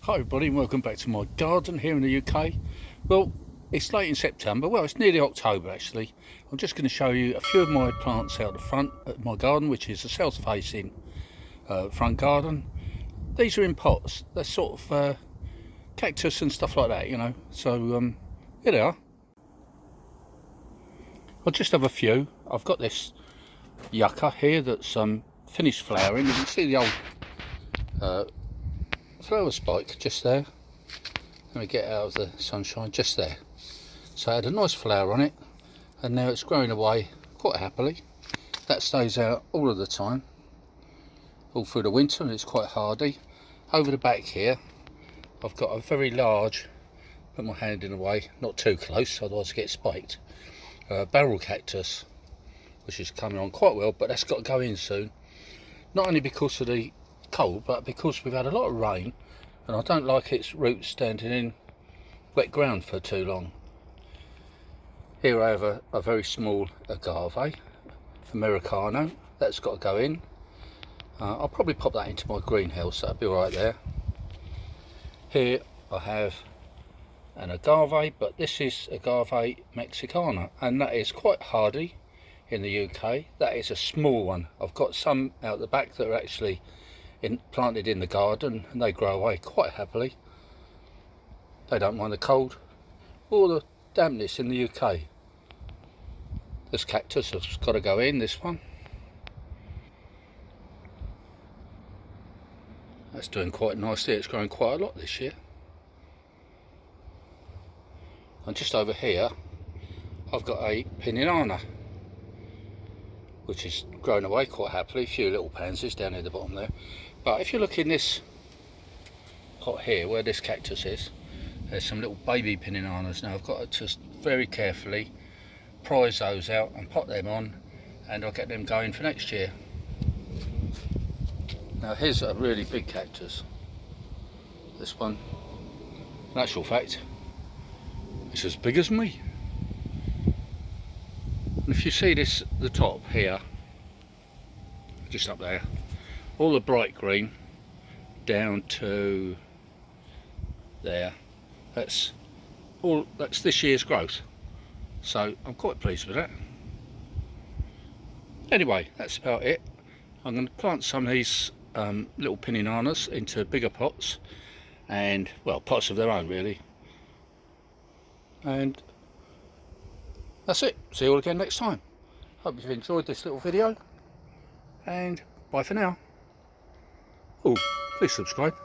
Hi everybody and welcome back to my garden here in the UK. Well, it's late in September, well it's nearly October actually. I'm just going to show you a few of my plants out the front of my garden, which is a south facing front garden. These are in pots, they're sort of cactus and stuff like that, you know, so here they are. I'll just have a few. I've got this yucca here that's finished flowering. You can see the old flower spike just there. Let me get out of the sunshine, just there. So I had a nice flower on it and now it's growing away quite happily. That stays out all of the time, all through the winter, and it's quite hardy. Over the back here I've got a very large, put my hand in the way, not too close otherwise I get spiked, barrel cactus, which is coming on quite well, but that's got to go in soon. Not only because of the cold, but because we've had a lot of rain and I don't like its roots standing in wet ground for too long. Here I have a very small agave, Americano, that's got to go in. I'll probably pop that into my greenhouse, that'll be alright there. Here I have an agave, but this is agave mexicana and that is quite hardy in the UK. That is a small one. I've got some out the back that are actually planted in the garden and they grow away quite happily. They don't mind the cold or the dampness in the UK. This cactus has got to go in, this one. That's doing quite nicely, it's growing quite a lot this year. And just over here I've got a Pinninana, which is grown away quite happily. A few little pansies down at the bottom there. But if you look in this pot here where this cactus is, there's some little baby Pinninanas. Now I've got to just very carefully prise those out and pot them on, and I'll get them going for next year. Now here's a really big cactus. This one, in actual fact, it's as big as me. And if you see this, the top here, just up there, all the bright green down to there, that's this year's growth. So I'm quite pleased with that. Anyway, that's about it. I'm going to plant some of these little Pinninanas into bigger pots, and well, pots of their own really. And that's it. See you all again next time. Hope you've enjoyed this little video, and bye for now. Oh, please subscribe.